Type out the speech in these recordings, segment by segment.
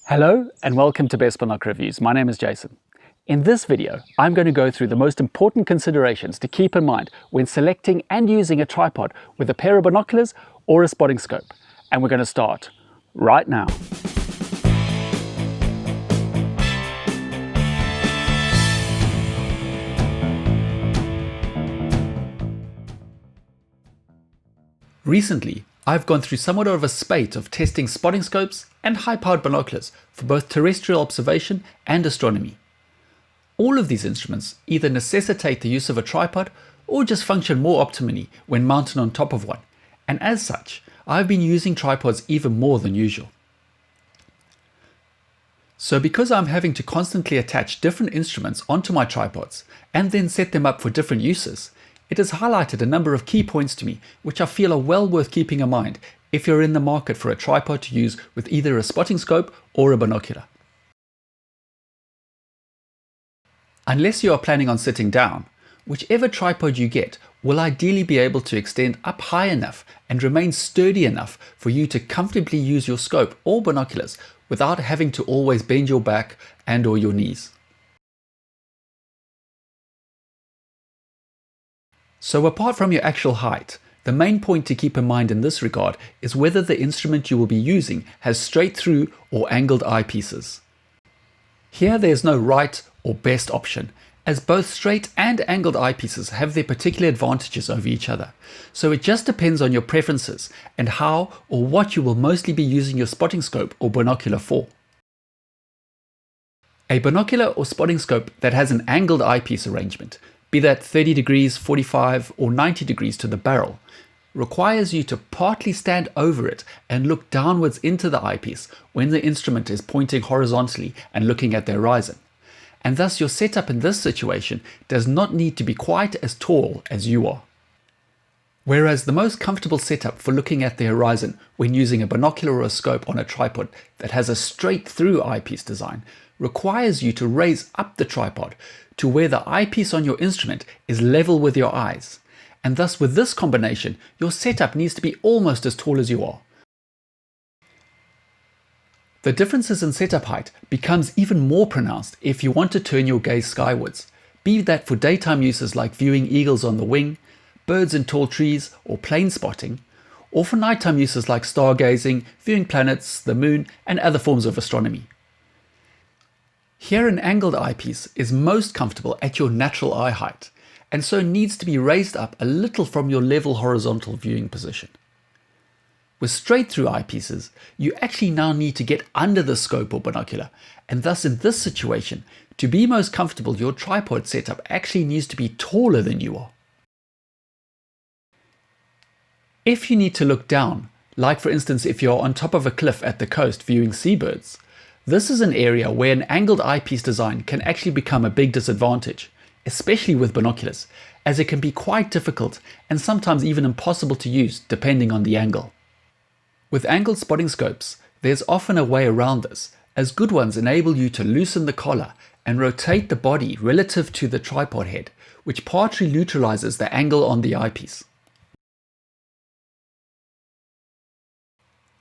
Hello and welcome to Best Binocular Reviews. My name is Jason. In this video, I'm going to go through the most important considerations to keep in mind when selecting and using a tripod with a pair of binoculars or a spotting scope. And we're going to start right now. Recently, I've gone through somewhat of a spate of testing spotting scopes and high-powered binoculars for both terrestrial observation and astronomy. All of these instruments either necessitate the use of a tripod or just function more optimally when mounted on top of one, and as such, I've been using tripods even more than usual. So because I'm having to constantly attach different instruments onto my tripods and then set them up for different uses, it has highlighted a number of key points to me which I feel are well worth keeping in mind if you're in the market for a tripod to use with either a spotting scope or a binocular. Unless you are planning on sitting down, whichever tripod you get will ideally be able to extend up high enough and remain sturdy enough for you to comfortably use your scope or binoculars without having to always bend your back and/or your knees. So apart from your actual height, the main point to keep in mind in this regard is whether the instrument you will be using has straight through or angled eyepieces. Here there's no right or best option, as both straight and angled eyepieces have their particular advantages over each other, so it just depends on your preferences and how or what you will mostly be using your spotting scope or binocular for. A binocular or spotting scope that has an angled eyepiece arrangement, be that 30 degrees, 45 or 90 degrees to the barrel, requires you to partly stand over it and look downwards into the eyepiece when the instrument is pointing horizontally and looking at the horizon. And thus your setup in this situation does not need to be quite as tall as you are. Whereas the most comfortable setup for looking at the horizon when using a binocular or a scope on a tripod that has a straight through eyepiece design requires you to raise up the tripod to where the eyepiece on your instrument is level with your eyes. And thus with this combination, your setup needs to be almost as tall as you are. The differences in setup height becomes even more pronounced if you want to turn your gaze skywards, be that for daytime uses like viewing eagles on the wing, birds in tall trees or plane spotting, or for nighttime uses like stargazing, viewing planets, the moon and other forms of astronomy. Here an angled eyepiece is most comfortable at your natural eye height, and so needs to be raised up a little from your level horizontal viewing position. With straight through eyepieces, you actually now need to get under the scope or binocular, and thus in this situation, to be most comfortable, your tripod setup actually needs to be taller than you are. If you need to look down, like for instance if you're on top of a cliff at the coast viewing seabirds, this is an area where an angled eyepiece design can actually become a big disadvantage, especially with binoculars, as it can be quite difficult and sometimes even impossible to use depending on the angle. With angled spotting scopes, there's often a way around this, as good ones enable you to loosen the collar and rotate the body relative to the tripod head, which partly neutralizes the angle on the eyepiece.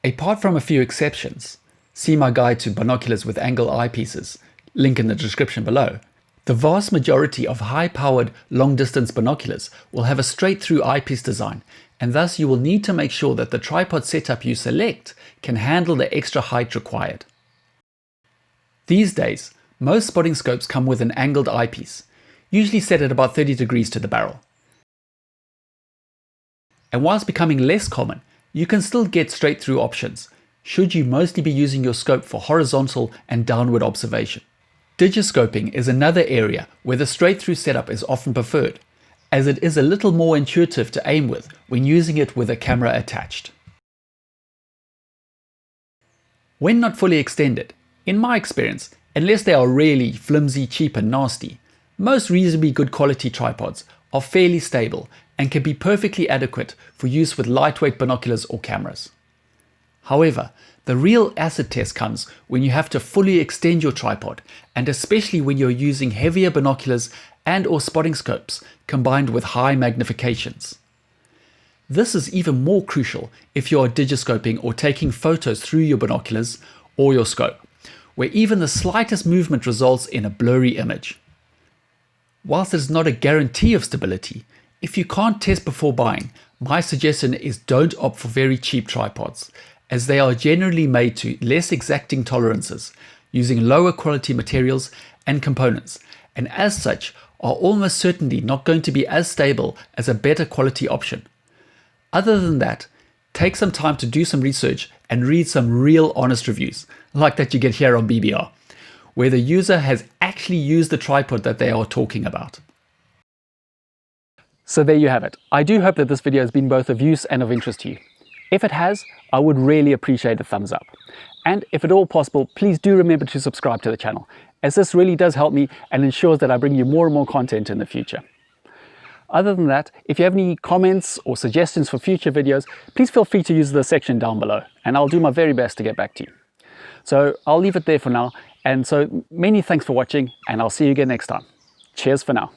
Apart from a few exceptions, see my guide to binoculars with angled eyepieces, link in the description below, the vast majority of high-powered long-distance binoculars will have a straight-through eyepiece design, and thus you will need to make sure that the tripod setup you select can handle the extra height required. These days, most spotting scopes come with an angled eyepiece, usually set at about 30 degrees to the barrel. And whilst becoming less common, you can still get straight-through options, should you mostly be using your scope for horizontal and downward observation. Digiscoping is another area where the straight-through setup is often preferred, as it is a little more intuitive to aim with when using it with a camera attached. When not fully extended, in my experience, unless they are really flimsy, cheap and nasty, most reasonably good quality tripods are fairly stable and can be perfectly adequate for use with lightweight binoculars or cameras. However, the real acid test comes when you have to fully extend your tripod, and especially when you're using heavier binoculars and or spotting scopes combined with high magnifications. This is even more crucial if you are digiscoping or taking photos through your binoculars or your scope, where even the slightest movement results in a blurry image. Whilst it is not a guarantee of stability, if you can't test before buying, my suggestion is don't opt for very cheap tripods, as they are generally made to less exacting tolerances, using lower quality materials and components, and as such are almost certainly not going to be as stable as a better quality option. Other than that, take some time to do some research and read some real honest reviews, like that you get here on BBR, where the user has actually used the tripod that they are talking about. So there you have it. I do hope that this video has been both of use and of interest to you. If it has, I would really appreciate a thumbs up. And if at all possible, please do remember to subscribe to the channel, as this really does help me and ensures that I bring you more and more content in the future. Other than that, if you have any comments or suggestions for future videos, please feel free to use the section down below, and I'll do my very best to get back to you. So I'll leave it there for now, and so many thanks for watching, and I'll see you again next time. Cheers for now.